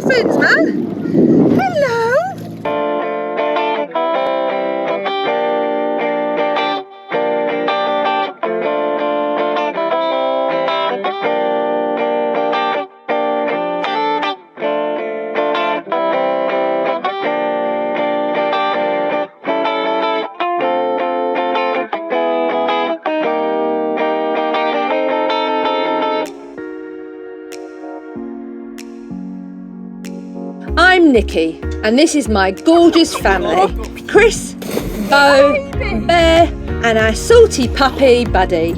dolphins, man. Hello. I'm Nikki, and this is my gorgeous family. Chris, Bo, Bear, and our salty puppy, Buddy.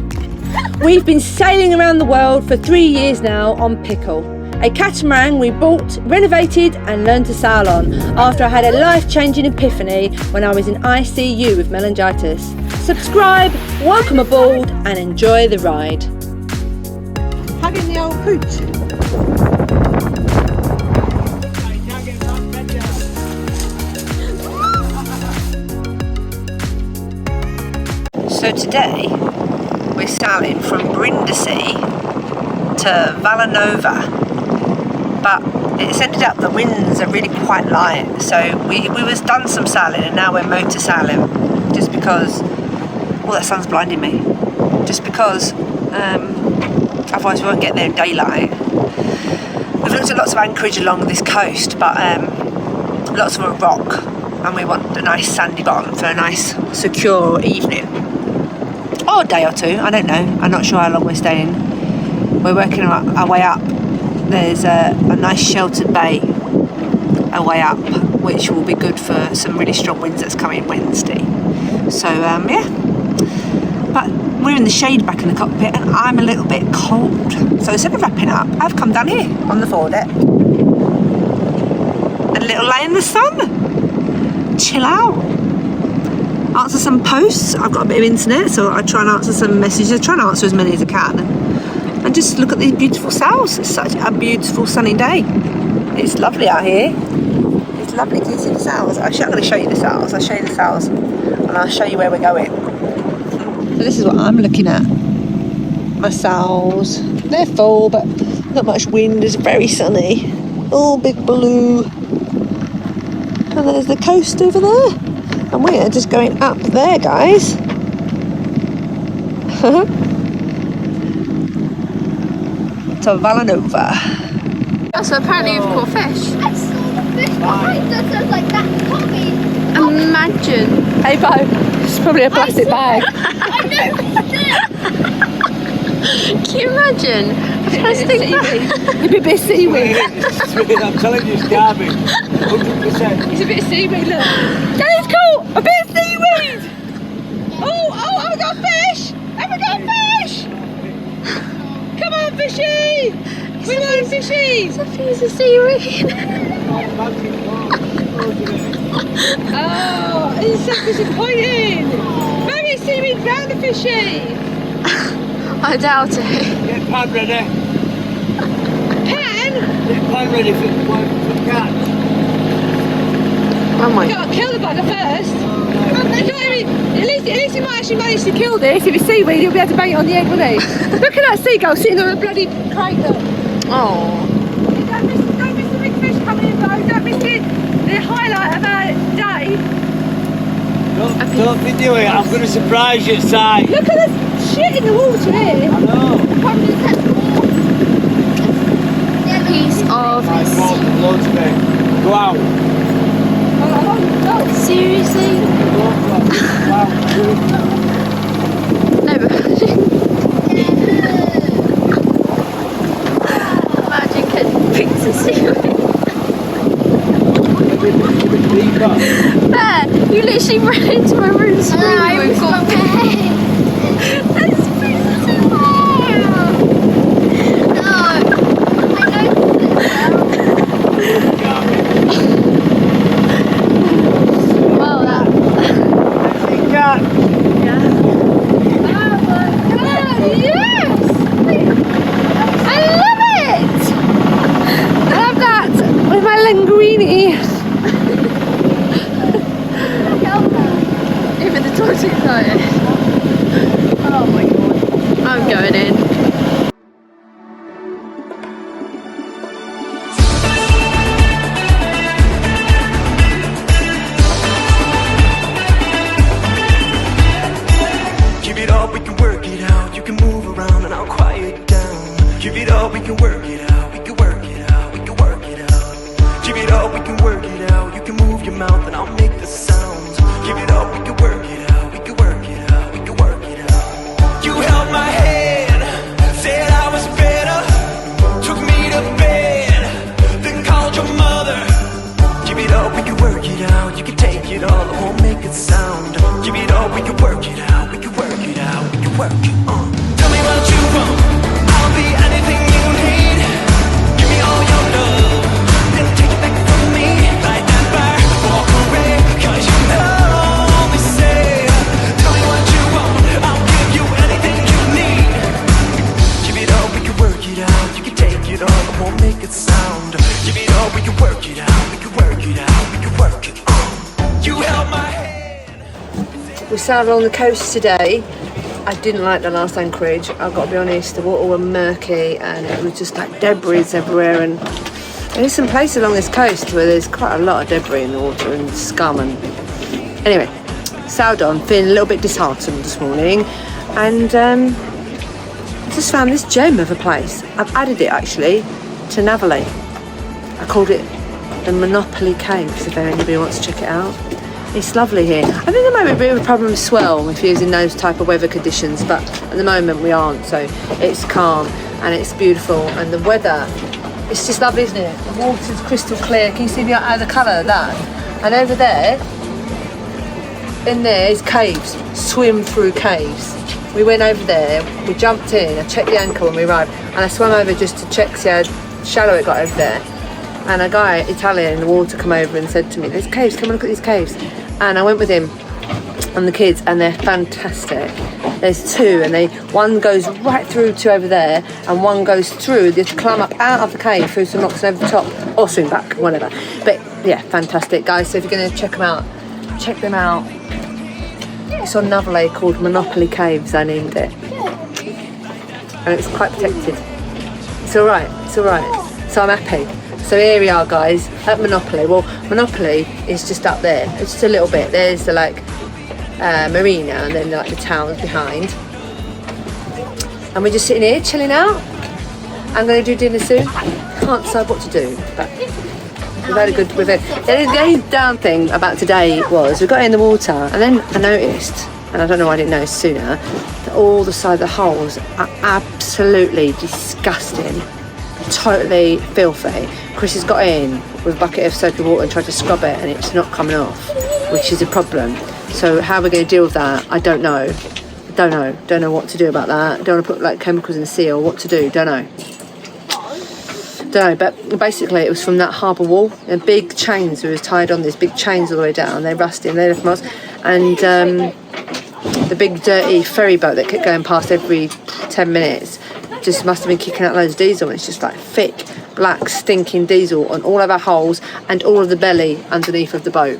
We've been sailing around the world for 3 years now on Pickle, a catamaran we bought, renovated and learned to sail on after I had a life-changing epiphany when I was in ICU with meningitis. Subscribe, welcome aboard and enjoy the ride. Hugging the old pooch. So today we're sailing from Brindisi to Valanova, but it's ended up the winds are really quite light, so we was done some sailing and now we're motor sailing just because, oh that sun's blinding me, just because otherwise we won't get there in daylight. We've looked at lots of anchorage along this coast, but lots of them are rock and we want a nice sandy bottom for a nice secure evening. Or a day or two, I don't know. I'm not sure how long we're staying. We're working our way up. There's a nice sheltered bay a way up, which will be good for some really strong winds that's coming Wednesday. So yeah. But we're in the shade back in the cockpit and I'm a little bit cold. So instead of wrapping up, I've come down here on the foredeck. A little lay in the sun. Chill out. Answer some posts. I've got a bit of internet, so I try and answer some messages. I try and answer as many as I can, and just look at these beautiful sails. It's such a beautiful sunny day. It's lovely out here. It's lovely. Can you see the sails? I'm going to show you the sails. I'll show you the sails, and I'll show you where we're going. So this is what I'm looking at. My sails. They're full, but not much wind. It's very sunny. All big blue. And there's the coast over there. And we're just going up there, guys. To Valanova. So apparently you've caught fish. I saw the fish behind us. I was like, that can't be. Imagine. Hey, Bo, it's probably a plastic bag. I know, Can you imagine? A plastic bag. A bit of seaweed. I'm telling you, it's garbage. 100%. It's a bit of seaweed, look. Daddy's caught a bit of seaweed. Oh, have we got fish? Have we got fish? Come on, fishy. We want fishies. It's a piece of seaweed. Oh, it's so disappointing. Maybe seaweed found the fishy. I doubt it. Get pan ready. Pan? Get pan ready for catch. Oh my You've got to kill the bugger first. At least he might actually manage to kill this. If it's seaweed, he'll be able to bang it on the egg, won't he? Look at that seagull sitting on a bloody crate. Oh. Don't miss the big fish coming in, though. Don't miss the highlight of our day. Don't video it, I'm going to surprise you at sight. Look at the shit in the water here. I know. Probably catch more. Piece of Loads of it. Go out. seriously? No, but imagine catching pigs of seaweed. Bear, you literally ran into my room screaming we've got fish. That's beautiful. Well, that. Yeah. Oh my god, yes! I love it! I love that with my linguine. Even the tortoise excited. Oh my god. I'm going in. can work it out, we can work it out, we can work it out. Give it up, we can work it out. You can move your mouth and I'll make the sounds. Give it up, we can work it out, we can work it out, we can work it out. You held my hand, said I was better, took me to bed, then called your mother. Give it up, we can work it out. You can take it all, I won't make it sound. Give it up, we can work it out, we can work it out, we can work it on. Tell me what you want, I'll be anything you need. Give me all your love, and take it back from me. Light that fire, walk away, cause you know me say. Tell me what you want, I'll give you anything you need. Give it up, we can work it out. You can take it all, I won't make it sound. Give it up, we can work it out, we can work it out, we can work it on. You held my hand. We sailed along the coast today. I didn't like the last anchorage, I've got to be honest. The water were murky and it was just like debris everywhere, and there's some places along this coast where there's quite a lot of debris in the water and scum. And anyway, sailed on, feeling a little bit disheartened this morning, and I just found this gem of a place. I've added it actually to Navalee. I called it the Monopoly Caves, if anybody wants to check it out. It's lovely here. I think there might be a bit of a problem with swell if you're using those type of weather conditions, but at the moment we aren't, so it's calm and it's beautiful, and the weather, it's just lovely, isn't it? The water's crystal clear. Can you see the colour of that? And over there, in there is caves, swim through caves. We went over there, we jumped in, I checked the anchor when we arrived, and I swam over just to check, see how shallow it got over there. And a guy, Italian in the water, come over and said to me, there's caves, come and look at these caves. And I went with him and the kids, and they're fantastic. There's two, and one goes right through to over there, and one goes through. You have to climb up out of the cave through some rocks and over the top, or swim back, whatever. But yeah, fantastic, guys. So if you're going to check them out, check them out. It's on Navalee, called Monopoly Caves, I named it. And it's quite protected. It's alright, it's alright. So I'm happy. So here we are, guys, at Monopoly. Well, Monopoly is just up there. It's just a little bit. There's the marina, and then like the towns behind. And we're just sitting here chilling out. I'm going to do dinner soon. Can't decide what to do, but we've had a good. The only down thing about today was we got in the water, and then I noticed, and I don't know why I didn't notice sooner, that all the side of the holes are absolutely disgusting. Totally filthy. Chris has got in with a bucket of soapy water and tried to scrub it, and it's not coming off, which is a problem. So how we're going to deal with that, I don't know. Don't know what to do about that. Don't want to put like chemicals in the sea or what to do. Don't know. But basically it was from that harbour wall, and big chains were tied on these big chains all the way down. They're rusty and they're from us, and the big dirty ferry boat that kept going past every 10 minutes just must have been kicking out loads of diesel, and it's just like thick, black, stinking diesel on all of our holes and all of the belly underneath of the boat,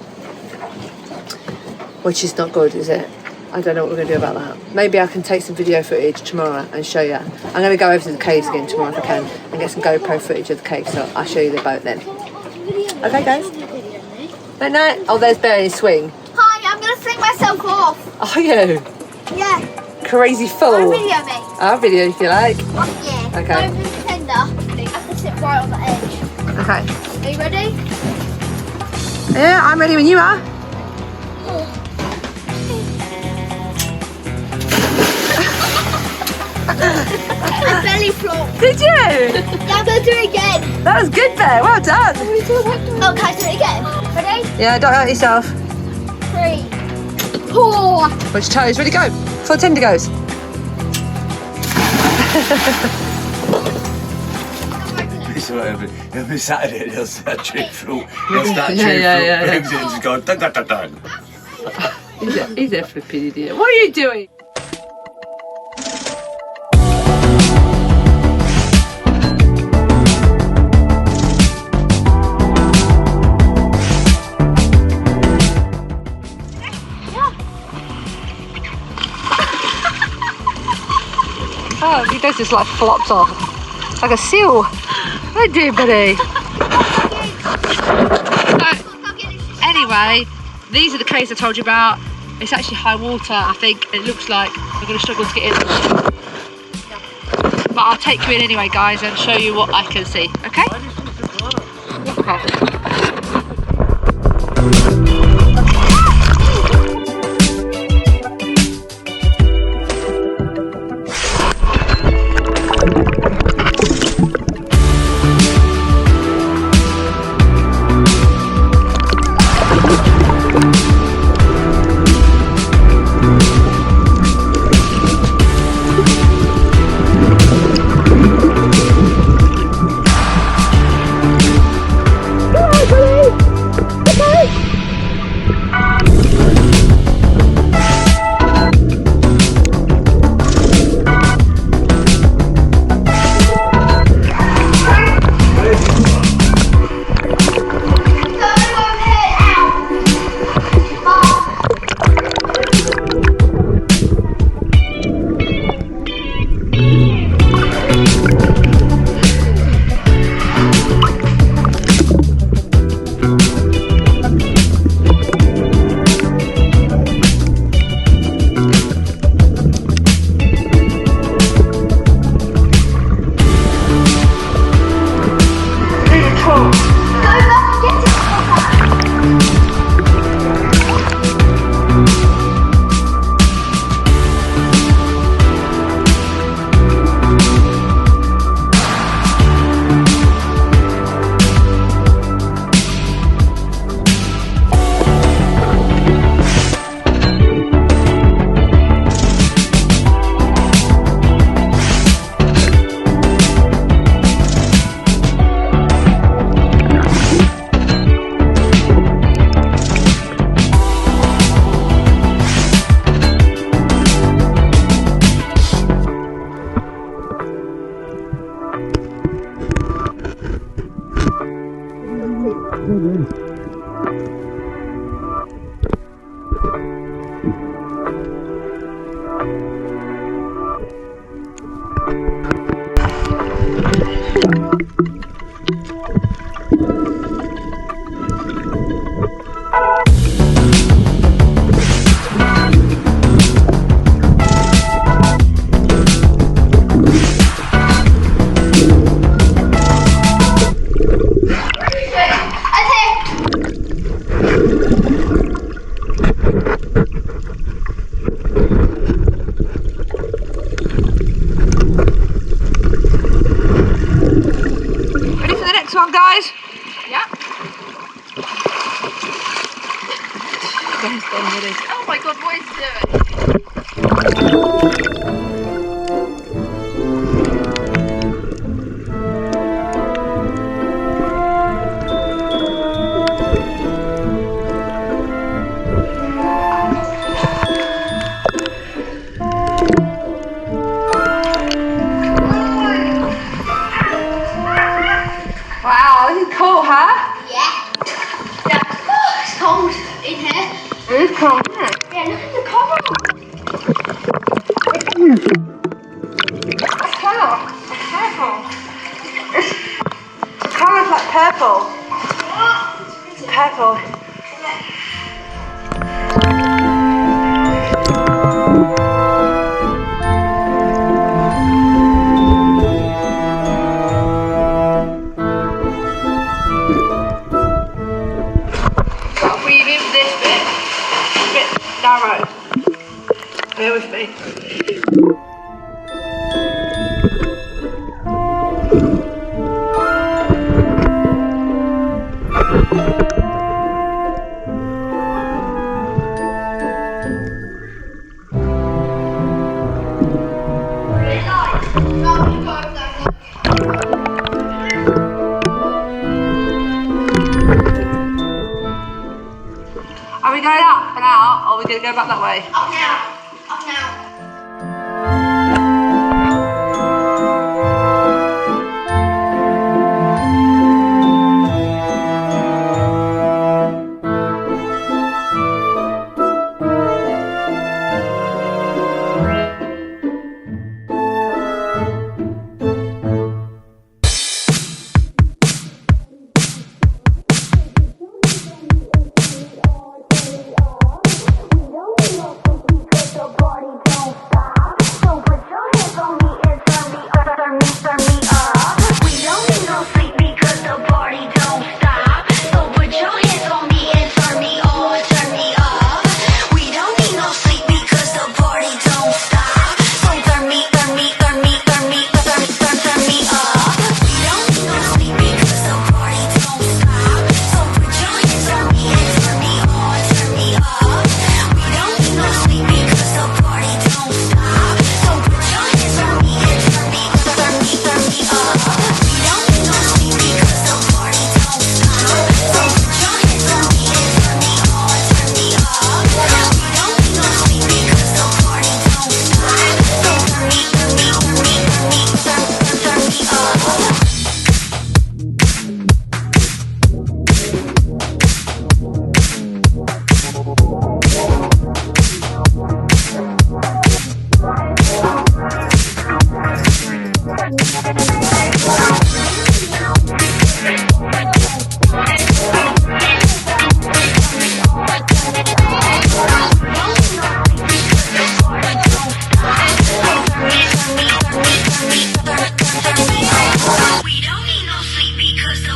which is not good, is it? I don't know what we're going to do about that. Maybe I can take some video footage tomorrow and show you. I'm going to go over to the caves again tomorrow if I can and get some GoPro footage of the cave, so I'll show you the boat then. Okay, guys? Night night. Oh, there's Barry's swing. Hi, I'm going to sing myself off. Are you? Yeah. Crazy fool. Video me. I'll video if you like. Oh, yeah. Okay. Over the tender. I have to sit right on the edge. Okay. Are you ready? Yeah, I'm ready when you are. I belly flop. Did you? Yeah, I'm going to do it again. That was good, Bear. Well done. Oh, can I do it again? Ready? Yeah, don't hurt yourself. 3, 4. Which toes? Ready, go. Before the tender goes. Every Saturday they'll start chewing through. They'll start chewing through ribs and just go dun dun dun dun. He's a flipping idiot. What are you doing? Oh, he does just like flops off. Like a seal. What do you do, buddy? Anyway, these are the caves I told you about. It's actually high water, I think. It looks like we're going to struggle to get in. But I'll take you in anyway, guys, and show you what I can see, okay? Okay. Oh my god, what is he doing? Wow, this is cool, huh? Yeah. Yeah. Oh, it's cold in here. It is cold, isn't it? Yeah, look at the cover. Wow, purple. The colour's like purple. Purple. But weave in this bit. It's a bit narrow. Bear with me. Are we going up and out, or are we going to go back that way? Up now. Up now.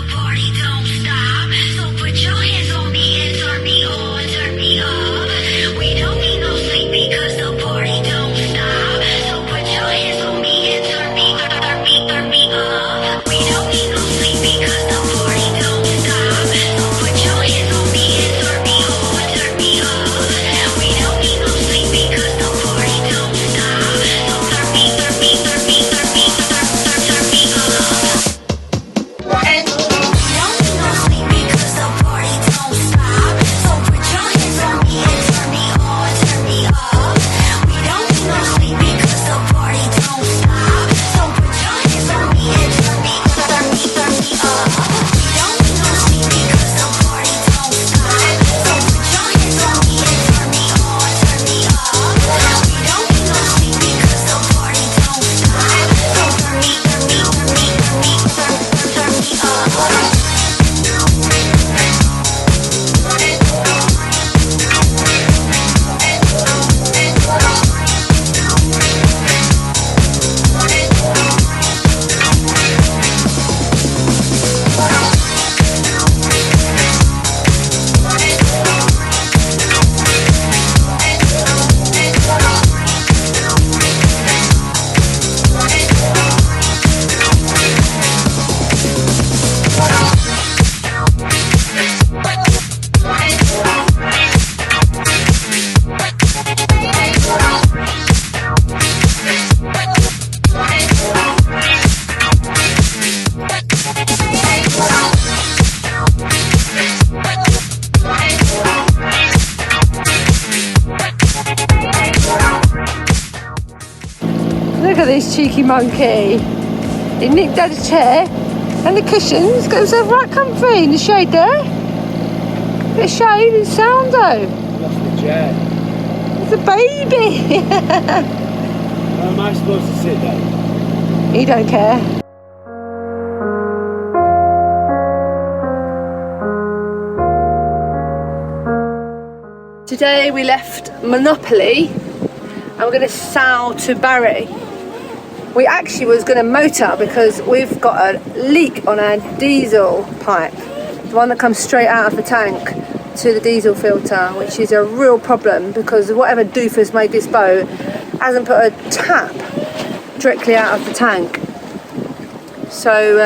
party don't stop. So put your hands on me and turn me on, turn me up. We don't need no sleep because the party don't stop. So put your hands on me and turn me up. We don't need no sleep because the party don't stop. So put your hands on me and turn me on, turn me up. We don't need no sleep because the party don't stop. So turn me up. Look at this cheeky monkey. He nicked out a chair and the cushions, got himself right comfy in the shade there. Bit of shade and sound though. Lost the chair. It's a baby. How am I supposed to sit there? He don't care. Today we left Monopoly and we're going to sail to Barry. We actually was going to motor because we've got a leak on our diesel pipe, the one that comes straight out of the tank to the diesel filter, which is a real problem because whatever doofus made this boat hasn't put a tap directly out of the tank. So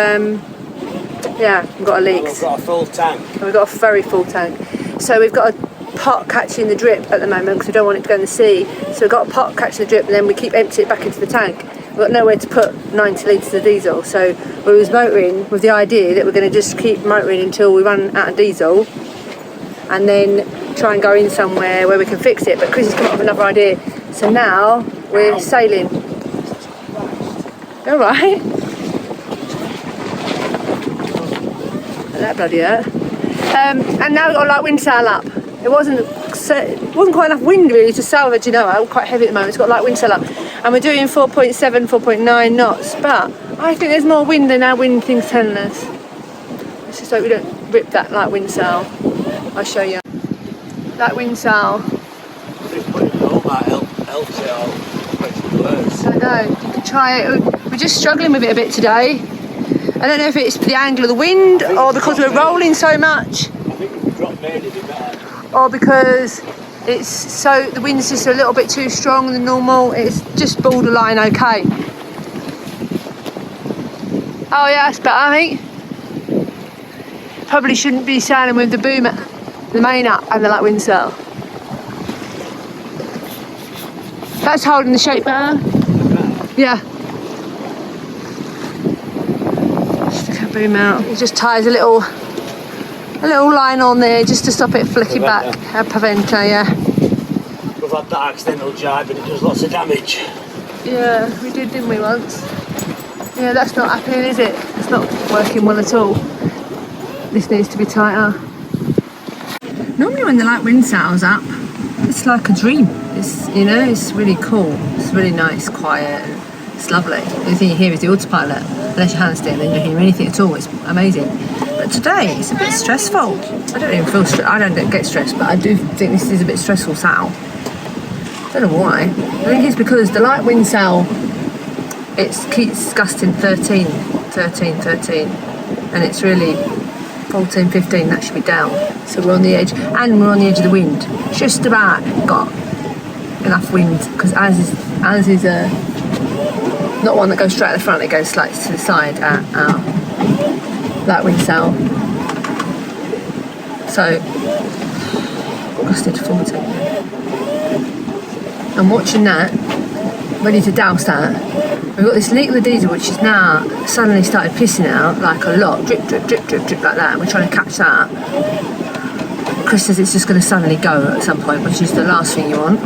yeah, we've got a leak. We've got a full tank. We've got a very full tank. So we've got a pot catching the drip at the moment because we don't want it to go in the sea. So we've got a pot catching the drip and then we keep emptying it back into the tank. We've got nowhere to put 90 litres of diesel. So we was motoring with the idea that we're going to just keep motoring until we run out of diesel and then try and go in somewhere where we can fix it. But Chris has come up with another idea. So now we're sailing. All right. That bloody hurt. And now we've got a light wind sail up. It wasn't quite enough wind really to salvage, you know. I'm quite heavy at the moment. It's got light wind sail up, and we're doing 4.7, 4.9 knots. But I think there's more wind than our wind thing's telling us. Let's just hope we don't rip that light wind sail. I'll show you. Light wind sail. Just put it all that helps it all. Makes it worse. I know. You can try it. We're just struggling with it a bit today. I don't know if it's the angle of the wind or because we're rolling so much. I think if we drop made it better. Or because it's so the wind's just a little bit too strong than normal. It's just borderline okay. Oh yeah, that's better, I think. Probably shouldn't be sailing with the boom, the main up and the light wind sail. That's holding the shape better. Yeah. Stick our boom out. It just ties a little line on there just to stop it flicking back. A preventer, yeah. We've had that accidental jibe and it does lots of damage. Yeah, we did, didn't we, once? Yeah, that's not happening, is it? It's not working well at all. This needs to be tighter. Normally when the light wind sail's up, it's like a dream. It's, you know, it's really cool. It's really nice, quiet, and it's lovely. The only thing you hear is the autopilot. Unless your hand's still, then you don't hear anything at all. It's amazing. But today it's a bit stressful. I don't even feel stressed. I don't get stressed, but I do think this is a bit stressful sail. Don't know why. I think it's because the light wind sail, it keeps gusting 13. and it's really 14, 15, that should be down. So we're on the edge, and we're on the edge of the wind. Just about got enough wind, because ours is not one that goes straight at the front, it goes slightly to the side at that wind sail. So, gusted to 40. I'm watching that, ready to douse that. We've got this leak of the diesel which is now suddenly started pissing out like a lot, drip, drip, drip, drip, drip like that, and we're trying to catch that. Chris says it's just going to suddenly go at some point, which is the last thing you want.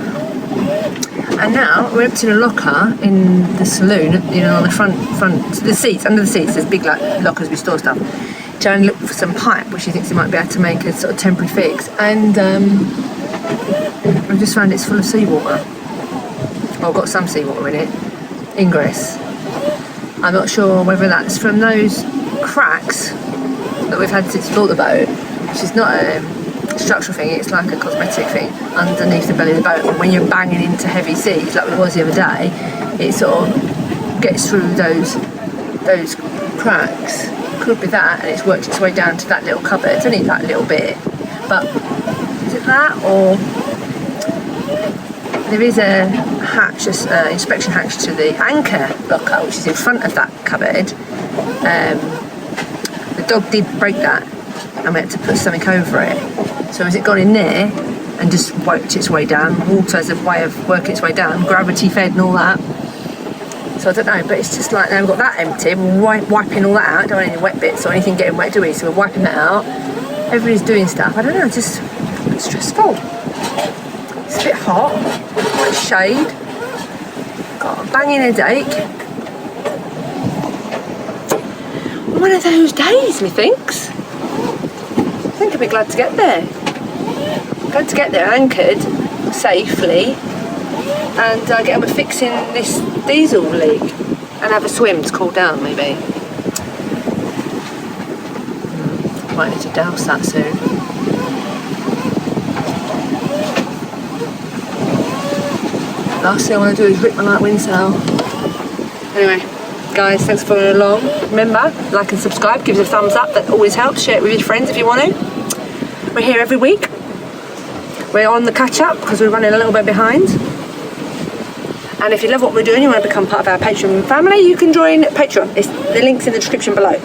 And now we're emptying a locker in the saloon, you know, on the front, the seats, under the seats, there's big like lockers we store stuff. Joan looked for some pipe, which she thinks he might be able to make a sort of temporary fix, and I've just found it's full of seawater. Well, got some seawater in it, ingress. I'm not sure whether that's from those cracks that we've had since we bought the boat, which is not a structural thing, it's like a cosmetic thing underneath the belly of the boat. And when you're banging into heavy seas like we was the other day, it sort of gets through those cracks. Could be that, and it's worked its way down to that little cupboard. It's only that little bit, but is it that, or there is a hatch, inspection hatch to the anchor locker, which is in front of that cupboard. The dog did break that, and we had to put something over it. So has it gone in there and just worked its way down? Water has a way of working its way down, gravity fed and all that. So I don't know, but it's just like now we've got that empty, we're wiping all that out, don't want any wet bits or anything getting wet, do we? So we're wiping that out. Everybody's doing stuff. I don't know, just it's stressful. It's a bit hot, quite shade, got a banging headache. One of those days, methinks. I think I'll be glad to get there. Glad to get there anchored safely and get on with fixing this diesel leak and have a swim to cool down maybe. Might need to douse that soon. Last thing I want to do is rip my light wind sail. Anyway, guys, thanks for following along. Remember, like and subscribe, give us a thumbs up, that always helps. Share it with your friends if you want to. We're here every week. We're on the catch up because we're running a little bit behind. And if you love what we're doing, you want to become part of our Patreon family, you can join Patreon. The link's in the description below.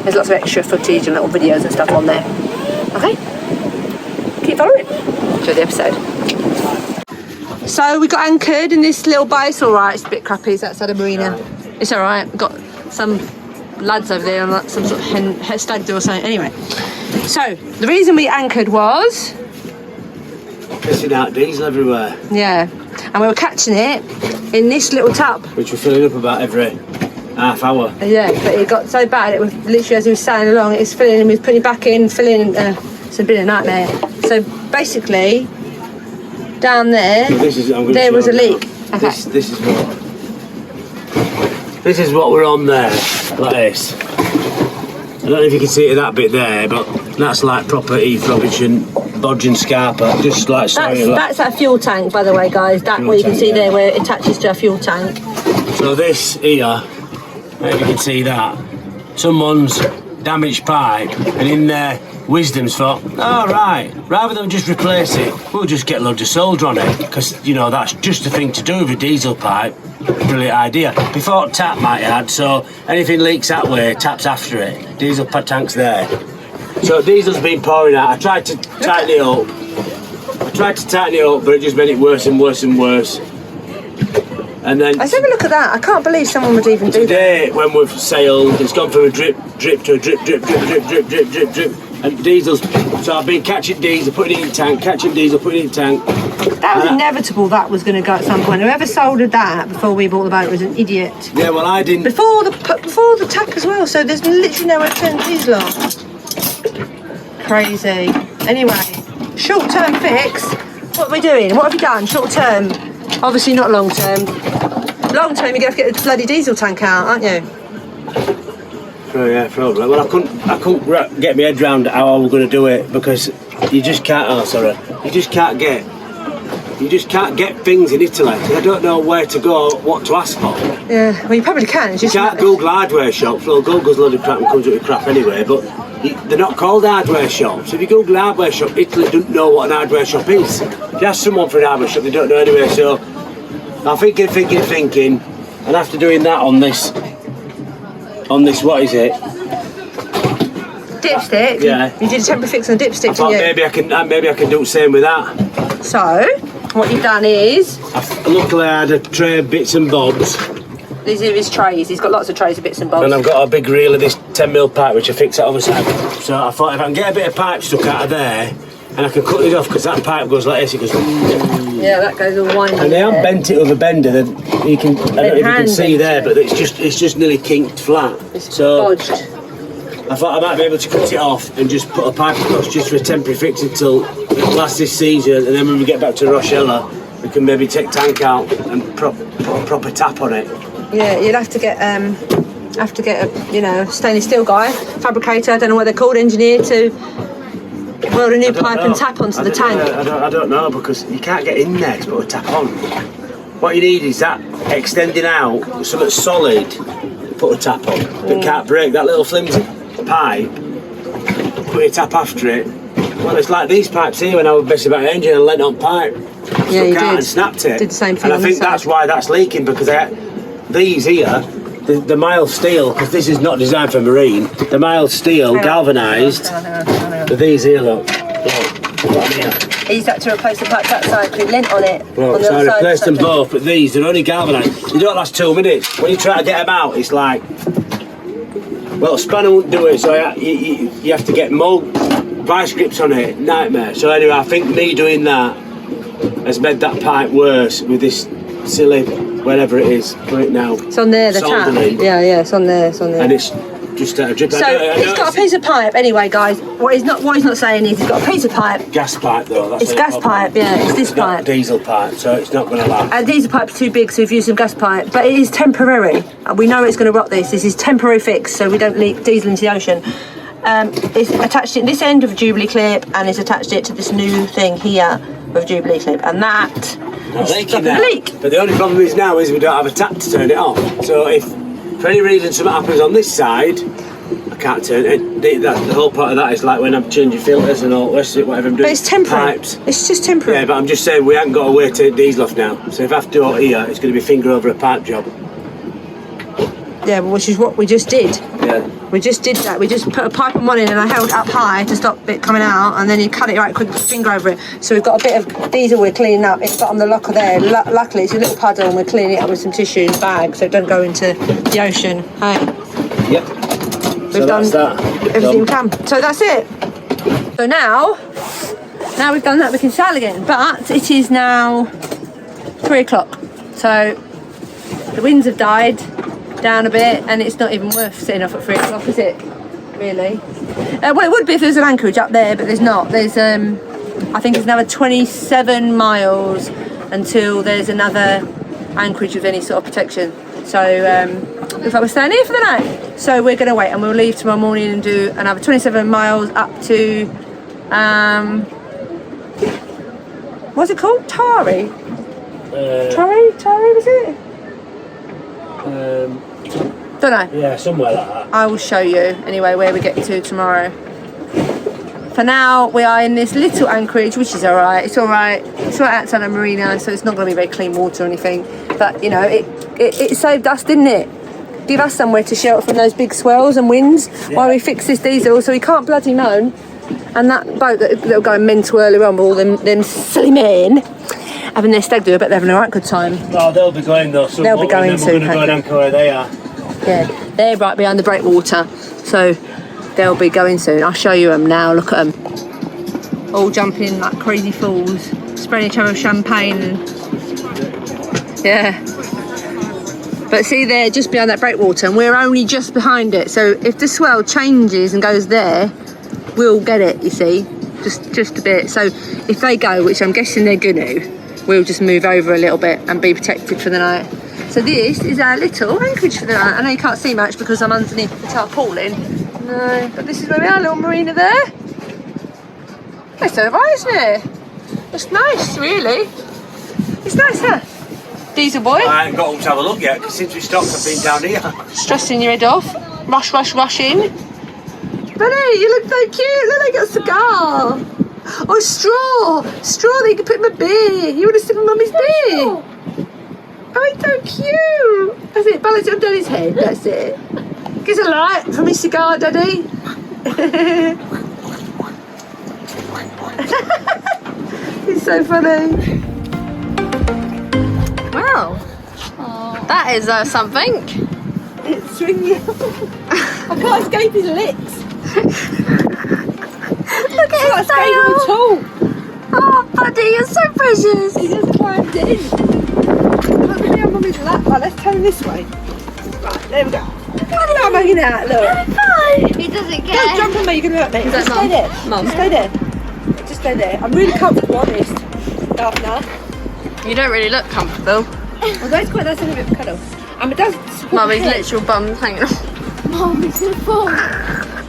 There's lots of extra footage and little videos and stuff on there. Okay? Keep following. Enjoy the episode. So we got anchored in this little bay. It's alright, it's a bit crappy, it's outside a marina. It's alright, we've got some lads over there on like some sort of stag do or something. Anyway, so the reason we anchored was... Pissing out diesel everywhere. Yeah, and we were catching it in this little tub. Which we're filling up about every half hour. Yeah, but it got so bad, it was literally as we were sailing along, it was filling and we was putting it back in, filling, it's been a nightmare. So basically, down there, there was a leak. Okay. This is what we're on there, like this. I don't know if you can see it that bit there, but that's like proper Eve Robinson bodge and scarper, just like that's our fuel tank, by the way, guys. That what you can see there, where it attaches to our fuel tank. So this here, maybe you can see that. Someone's damaged pipe, and in their wisdom's thought, oh right, rather than just replace it, we'll just get loads of solder on it, because you know that's just the thing to do with a diesel pipe. Brilliant idea. Before tap might add, so anything leaks that way, tap's after it. Diesel tank's there. So diesel's been pouring out. I tried to tighten it up. But it just made it worse and worse and worse. And then let's have a look at that. I can't believe someone would even do that. Today, when we've sailed, it's gone from a drip to a drip. And diesel's, so I've been catching diesel, putting it in tank, catching diesel, putting it in tank. That was inevitable, that was going to go at some point. Whoever soldered that before we bought the boat was an idiot. Yeah, well I didn't. Before the tack as well, so there's literally no way to turn the diesel off. Crazy. Anyway, short-term fix. What are we doing? What have you done? Short-term. Obviously not long-term. Long-term, you're going to have to get the bloody diesel tank out, aren't you? Oh yeah, probably. Well, I couldn't get my head round how I was going to do it because you just can't. Oh, sorry. You just can't get you just can't get things in Italy. I don't know where to go, what to ask for. Yeah, well, you probably can. It's You just can't Google hardware shops. Well, Google's a load of crap and comes up with crap anyway, but they're not called hardware shops. If you Google hardware shop, Italy doesn't know what an hardware shop is. If you ask someone for an hardware shop, they don't know anyway, so I'm thinking, and after doing that on this, what is it? dipstick. Yeah. You did a temporary fix on the dipstick, I thought didn't you? maybe I can do the same with that. So, what you've done is... Luckily I had a tray of bits and bobs. These are his trays. He's got lots of trays of bits and bobs. And I've got a big reel of this 10mm pipe which I fixed out of the side. So I thought if I can get a bit of pipe stuck out of there, and I can cut it off because that pipe goes like this, it goes... Yeah, that goes all winding. And they have bent it with a bender. That you can, I don't know if you can see there, but it's just nearly kinked flat. It's so bodged. I thought I might be able to cut it off and just put a pipe across just for a temporary fix until it lasts this season, and then when we get back to Rochella, we can maybe take tank out and put a proper tap on it. Yeah, you'll have to get a stainless steel guy, fabricator, I don't know what they're called, engineer to weld a new pipe and tap onto the tank. I don't know, because you can't get in there to put a tap on. What you need is that extending out, something solid, put a tap on. That can't break, that little flimsy pipe, put a tap after it. Well, it's like these pipes here when I was messing about the engine and lent on pipe. Yeah, you did. And snapped it. Did the same thing. And I on think this side. that's why that's leaking, because these here, the mild steel, because this is not designed for marine, the mild steel galvanised. But these here, look. What here? He's had to replace the pipe that side because it lent on it. Well, on the so I other side, replaced them something. both, but these, they're only galvanised. They don't last 2 minutes. When you try to get them out, it's like... Well, spanner won't do it, so you have to get more vice grips on it. Nightmare. So anyway, I think me doing that has made that pipe worse with this silly, whatever it is, put it now. It's on there, the tap. soldering. Yeah, it's on there, And it's just a drip. So he's got a piece of pipe anyway, guys. What he's not saying is he's got a piece of pipe. Gas pipe though. That's It's gas pipe, yeah. It's this It's not pipe. diesel pipe, so it's not going to last. And diesel pipe's too big, so we've used some gas pipe. But it is temporary. We know it's going to rot this. This is temporary fix, so we don't leak diesel into the ocean. It's attached it this end of a Jubilee clip, and it's attached it to this new thing here with Jubilee clip, and that Not is leaking stopping now. the leak. But the only problem is now is we don't have a tap to turn it off. So if for any reason something happens on this side, I can't turn it. The whole part of that is like when I'm changing filters and all this, whatever I'm doing. But it's temporary. Pipes. It's just temporary. Yeah, but I'm just saying we haven't got a way to take diesel off now. So if I have to do it here, it's going to be finger over a pipe job. Yeah, which is what we just did. Yeah. We just did that. We just put a pipe on one end and I held it up high to stop it coming out, and then you cut it right quick, finger over it. So we've got a bit of diesel we're cleaning up. It's got on the locker there. Luckily, it's a little puddle and we're cleaning it up with some tissue and bag so it doesn't go into the ocean. Hey, Yep. we've done that's that. everything we can. So that's it. So now we've done that, we can sail again. But it is now 3 o'clock. So the winds have died down a bit, and it's not even worth setting off at 3 o'clock, is it? Really? Well, it would be if there's an anchorage up there, but there's not. There's I think it's another 27 miles until there's another anchorage with any sort of protection. So looks like we're staying here for the night. So we're going to wait, and we'll leave tomorrow morning and do another 27 miles up to what's it called? Tari was it? Don't know. Yeah, somewhere like that. I will show you anyway where we get to tomorrow. For now, we are in this little anchorage, which is alright. It's alright. It's right outside a marina, so it's not going to be very clean water or anything. But you know, it saved us, didn't it? Give us somewhere to shelter from those big swells and winds while we fix this diesel, so we can't bloody moan. And that boat that were going mental earlier on with all them silly men having their stag do, I bet they're having a right good time. Oh, they'll be going though. They'll be going soon. We're going to go and anchor where they are. Yeah, they're right behind the breakwater, so they'll be going soon. I'll show you them now. Look at them, all jumping like crazy fools, spraying each other with champagne. Yeah, but see, they're just behind that breakwater, and we're only just behind it. So if the swell changes and goes there, we'll get it. You see, just a bit. So if they go, which I'm guessing they're gonna, we'll just move over a little bit and be protected for the night. So this is our little anchorage for the night. I know you can't see much because I'm underneath the tarpaulin. No, but this is where we are, little marina there. It's alright, isn't it? It's nice, really. It's nice, huh? Diesel boy, I ain't got home to have a look yet, because since we stopped, I've been down here. stressing your head off. Rush, rush, rushing. Buddy, you look so cute. Look, I got a cigar. Oh, straw. Straw that you can put in my beer. You want to sip in Mummy's beer? Oh, it's so cute. That's it. Balance it on Daddy's head. That's it. Gives a light for me cigar, Daddy. It's so funny. Wow. That is something. It's swinging. I can't escape his lips. Look at his tail. At all. Oh, buddy, you're so precious. He just climbed in. Look at me on Mummy's lap. Right, let's turn this way. Right, there we go. Look at I'm hanging out, look. He doesn't care. Don't jump on me, you're going to hurt me. Just stay there. Mum. Just stay there. Just stay there. I'm really comfortable, honest. Daphne. You don't really look comfortable. Although it's quite nice to have a bit of cuddle. And it does support Mummy's my head. literal bum's hanging off. Mom, it's gonna fall.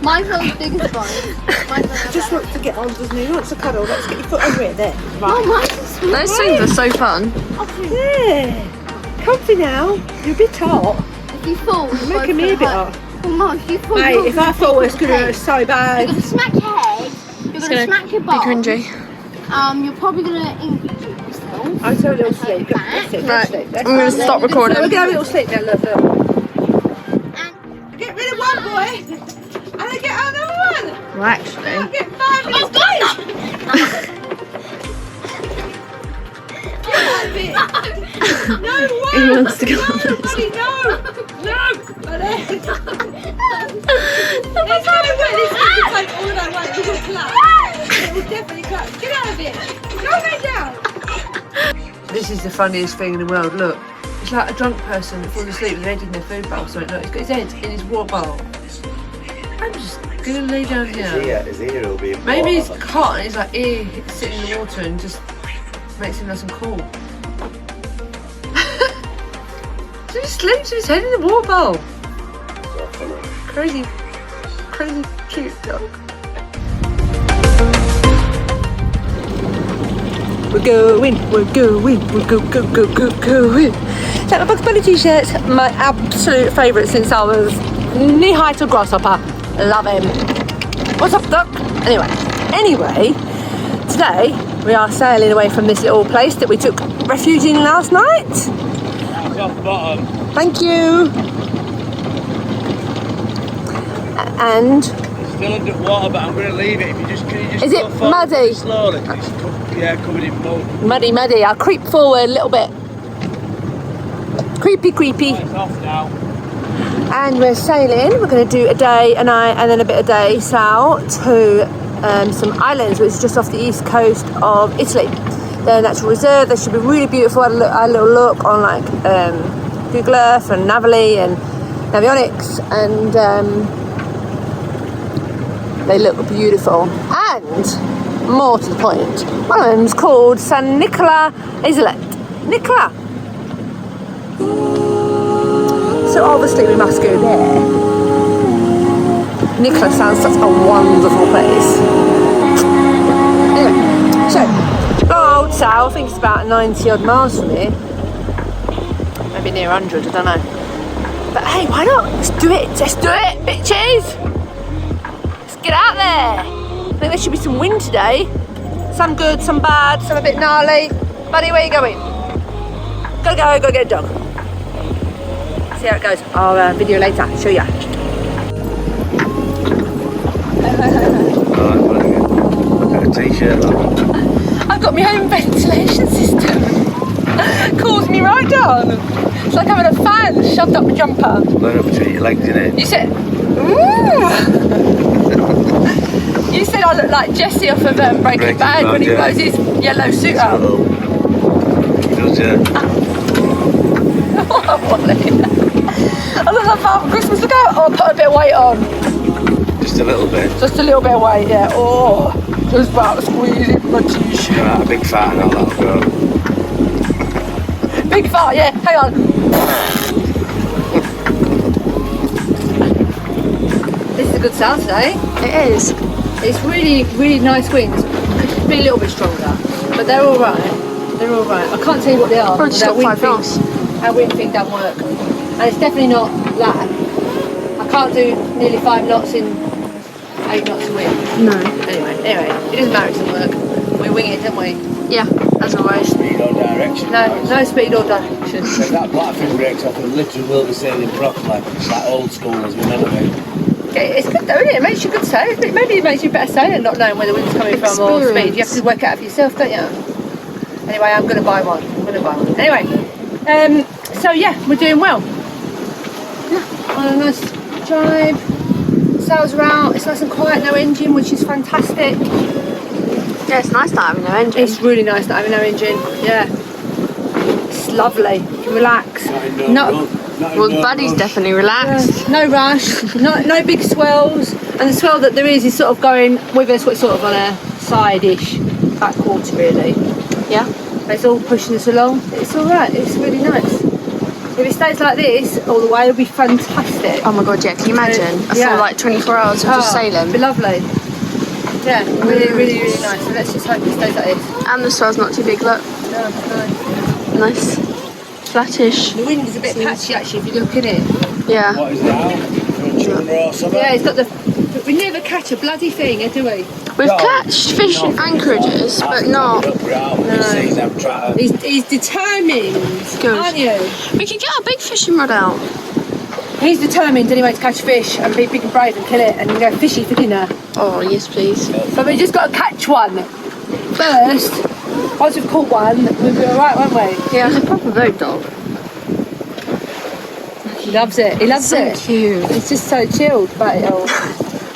My phone's big as mine. My phone Just wants to get on, doesn't he? He wants to cuddle. Let's get your foot over it there. Mom, mine's a small. Those things are so fun. Yeah. Comfy now. You're a bit hot. If you fall, You're making me a bit hot. Well, Mom, if you fall, Mate, if I fall, it's going to hurt so you're bad. gonna smack your head. You're gonna smack your Be bum. cringy. You're probably gonna injure yourself. I'll take a little sleep. That's it. Right, That's it. That's I'm going to it. stop So recording. we're going to have a little sleep now. Look, look. And Get rid of one boy. And I get another one. Well, actually, I get 5 minutes. Get out of it. No way. he wants to go on No, this. buddy, no. No. Buddy. There's no way this is going to take all that weight. It will collapse. It will definitely collapse. Get out of it. Go lay down. This is the funniest thing in the world. Look. It's like a drunk person that falls asleep with their head in their food bowl. So look, he's got his head in his water bowl. I'm just going to lay down here. His ear will be Maybe he's caught and he's like here sitting in the water and just makes him nice and cool. So he sleeps with his head in the water bowl. Crazy, crazy cute dog. We're going, we're going, we're going. So my Bugs Bunny t-shirt's my absolute favourite since I was knee-high to grasshopper. Love him. What's up, duck? Anyway, today we are sailing away from this little place that we took refuge in last night. It's off the bottom. Thank you. And Still under water, but I'm going to leave it. If you just can you just Is go it forward muddy? slowly? It's covered in mud. muddy. I'll creep forward a little bit. Creepy. It's off now. And we're sailing. We're going to do a day, a night, and then a bit of day south to some islands, which is just off the east coast of Italy. They're a natural reserve. They should be really beautiful. I had a little look on like Google Earth and Navily and Navionics, and they look beautiful. And more to the point, one of them's called San Nicola Isolet. Nicola. So obviously we must go there. Nicola sounds such a wonderful place. Anyway, so go old south, I think it's about 90 odd miles from here. Maybe near 100, I don't know. But hey, why not? Let's do it, bitches! Let's get out there. I think there should be some wind today. Some good, some bad, some a bit gnarly. Buddy, where you going? Go get a dog. See how it goes. I'll video later, show ya. Got a t-shirt on. I've got my own ventilation system. Cools me right down. It's like having a fan shoved up my jumper. Line up between your legs, innit? You said, ooh. You said I look like Jesse off of Breaking Bad when he Bad, yeah. blows his yellow suit out. He does, yeah. What a wally. I look like Father Christmas. Look out. Oh, I put a bit of weight on. Just a little bit. Just a little bit of weight, yeah. Oh, just about squeezing my t-shirt. You're a big fat and all that, bro. Big fart, yeah. Hang on. This is a good sound today. It is. It's really, really nice winds. Could be a little bit stronger, but they're all right. They're all right. I can't tell you what they are. Probably just got 5 knots. Our wind thing don't work. And it's definitely not that. I can't do nearly 5 knots in 8 knots of wind. No. Anyway, it doesn't matter, it doesn't work. We wing it, don't we? Yeah, as always. Speed or direction. No speed or direction. So that platform breaks off and literally will be sailing properly, like old school as we remember it. It's good though, isn't it? It makes you good sailor. Maybe it makes you better sailor not knowing where the wind's coming from or speed. You have to work it out for yourself, don't you? Anyway, I'm going to buy one. Anyway, so yeah, we're doing well. Yeah, on a nice drive. Sails are out. It's nice and quiet, no engine, which is fantastic. Yeah, it's nice not having no engine. It's really nice not having no engine. Yeah, it's lovely. You can relax. Well, Buddy's definitely relaxed. No rush, no big swells, and the swell that there is sort of going with us. We're sort of on a side-ish backwater, really. Yeah. But it's all pushing us along. It's all right. It's really nice. If it stays like this all the way, it'll be fantastic. Oh my god, yeah. Can you imagine? I feel like 24 hours of just sailing. It'd be lovely. Yeah, really nice. So let's just hope it stays like this. And the swell's not too big. Look. No, nice. Nice. Flattish. The wind is a bit patchy actually if you look in it. Yeah. What is that? For a tuna or something? Yeah, it's got the. We never catch a bloody thing, do we? We've catched fish in anchorages, but not. He's determined, Good. aren't you? We could get our big fishing rod out. He's determined anyway to catch fish and be big and brave and kill it and go fishy for dinner. Oh, yes, please. But we just got to catch one first. Once we've caught one, we'll be alright, won't we? Yeah, he's a proper boat dog. He loves it. He loves it. So cute. He's just so chilled about it all.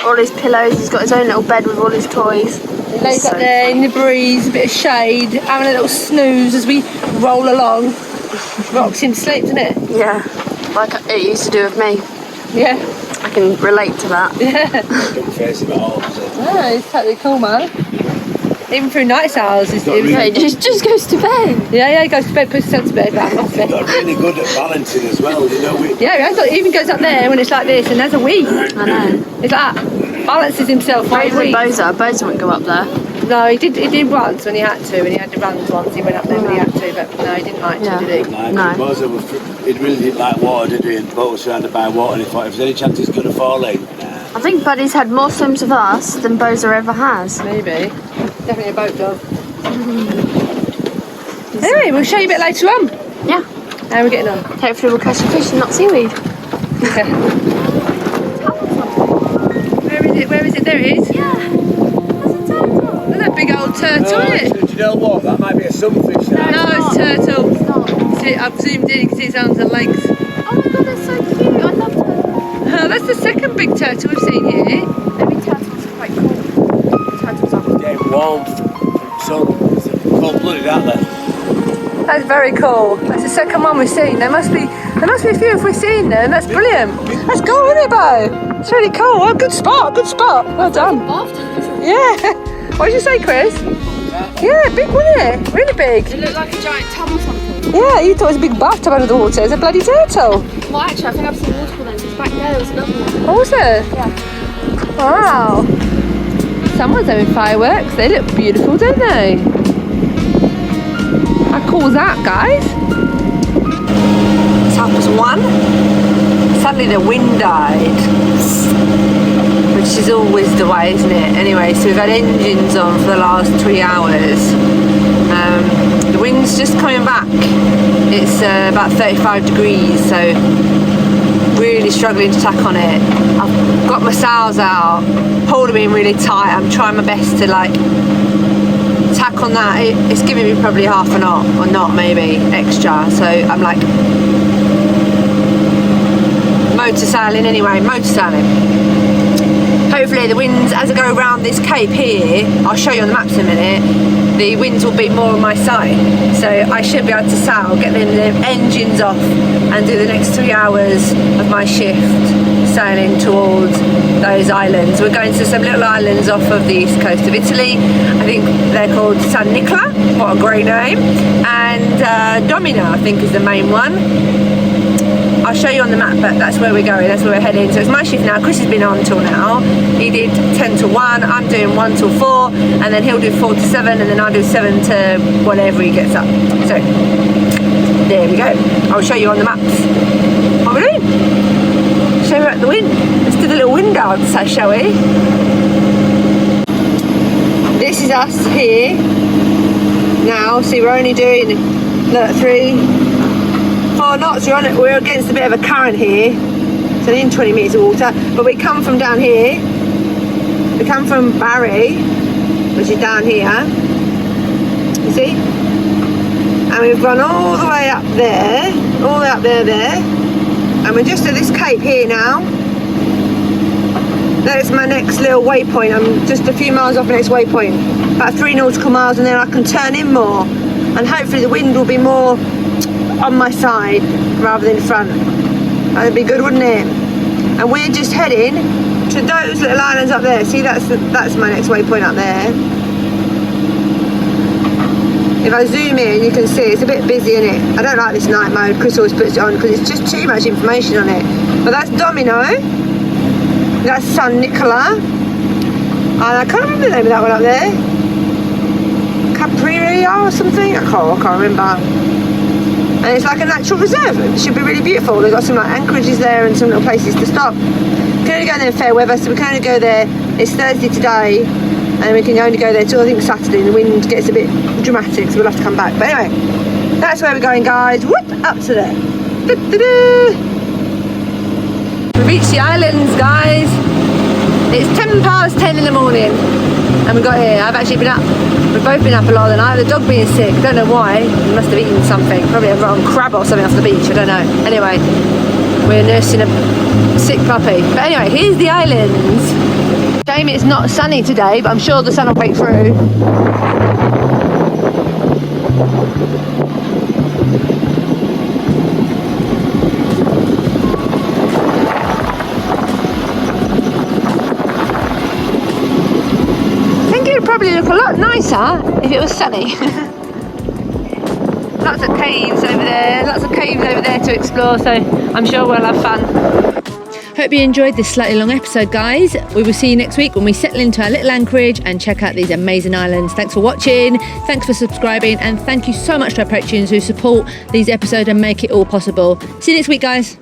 All his pillows, he's got his own little bed with all his toys. He lays up there in the breeze, a bit of shade, having a little snooze as we roll along. Rocks him to sleep, doesn't it? Yeah, like it used to do with me. Yeah. I can relate to that. Yeah. Don't face him at all, does it? Yeah, he's totally cool, man. Even through night hours, he just goes to bed. Yeah, he goes to bed, puts himself to bed, but off He's it. got really good at balancing as well, you know. Yeah, he even goes up there when it's like this, and there's a weed. I know. He's like, balances himself right Brave with Boza. Boza wouldn't go up there. No, he did once when he had to, when he had the runs once, he went up there when he had to, but no, he didn't like to, did he? Like, No. He really didn't like water, did he? And boat was surrounded by water, and he thought if there's any chance he's going to fall in. I think Buddy's had more swims with us than Boza ever has. Maybe. Definitely a boat dog. Anyway, we'll show you a bit later on. Yeah. How are we getting on? Hopefully we'll catch a fish and not seaweed. Where is it? There it is. Yeah. That's a turtle. Look at that big old turtle, isn't it? Do you know what? That might be a sunfish. That. No, it's turtle. See, I've zoomed in, you can see his arms and legs. Oh my god, that's so cute. I love turtles. That's the second big turtle we've seen here. Maybe turtles are quite cool. Turtles are Getting warm from sun. Cold-blooded, aren't they? That's very cool. That's the second one we've seen. There must be a few if we've seen them. That's brilliant. That's cool, isn't it, Bo? It's really cool. Oh, good spot. Well done. Yeah. What did you say, Chris? Yeah, big, wasn't it? Really big. It looked like a giant tub or something. Yeah, you thought it was a big bathtub under the water. It's a bloody turtle. Well, actually, I think I've seen multiple then. Because back there was another one. Oh, was there? Yeah. Wow. Someone's having fireworks. They look beautiful, don't they? How cool is that, guys? It's 1:30. Suddenly the wind died, which is always the way, isn't it? Anyway, so we've had engines on for the last 3 hours. The wind's just coming back. It's about 35 degrees, so really struggling to tack on it. I've got my sails out, pulled them in really tight. I'm trying my best to like tack on that. It's giving me probably half a knot or not maybe extra, so I'm like motor sailing anyway, hopefully the winds as I go around this cape here, I'll show you on the maps in a minute, the winds will be more on my side, so I should be able to sail, get the engines off and do the next 3 hours of my shift sailing towards those islands. We're going to some little islands off of the east coast of Italy. I think they're called San Nicola, what a great name, and Domina I think is the main one. I'll show you on the map, but that's where we're going, that's where we're heading. So it's my shift now. Chris has been on till now. He did 10 to 1, I'm doing 1 till 4, and then he'll do 4 to 7, and then I'll do 7 to whenever he gets up. So there we go. I'll show you on the maps what we're doing. Show you at the wind. Let's do the little wind dance, shall we? This is us here now. See, we're only doing, look, 3, 4 knots. We're against a bit of a current here. It's only in 20 metres of water, but we come from down here. We come from Barry, which is down here. You see? And we've gone all the way up there, all the way up there, and we're just at this cape here now. That's my next little waypoint. I'm just a few miles off the next waypoint, about 3 nautical miles, and then I can turn in more, and hopefully the wind will be more on my side rather than front. That'd be good, wouldn't it? And we're just heading to those little islands up there. See, that's my next waypoint up there. If I zoom in, you can see it's a bit busy, isn't it? I don't like this night mode. Chris always puts it on because it's just too much information on it. But that's Domino. That's San Nicola. And I can't remember the name of that one up there. Capriria or something? I can't remember. And it's like a natural reserve. It should be really beautiful. They've got some like anchorages there and some little places to stop. We can only go there in fair weather, so we can only go there. It's Thursday today, and we can only go there till I think Saturday, and the wind gets a bit dramatic, so we'll have to come back. But anyway, that's where we're going, guys. Whoop, up to there. Da-da-da. We've reached the islands, guys. It's 10 past 10 in the morning, and we got here. I've actually been up. We've both been up a lot of the night. The dog being sick, don't know why. He must have eaten something, probably a rotten crab or something off the beach, I don't know. Anyway, we're nursing a sick puppy. But anyway, here's the islands. Shame it's not sunny today, but I'm sure the sun will break through. I think it would probably look a lot nicer if it was sunny. Lots of caves over there, to explore, so I'm sure we'll have fun. Hope you enjoyed this slightly long episode, guys. We will see you next week when we settle into our little anchorage and check out these amazing islands. Thanks for watching, thanks for subscribing, and thank you so much to our patrons who support these episodes and make it all possible. See you next week, guys.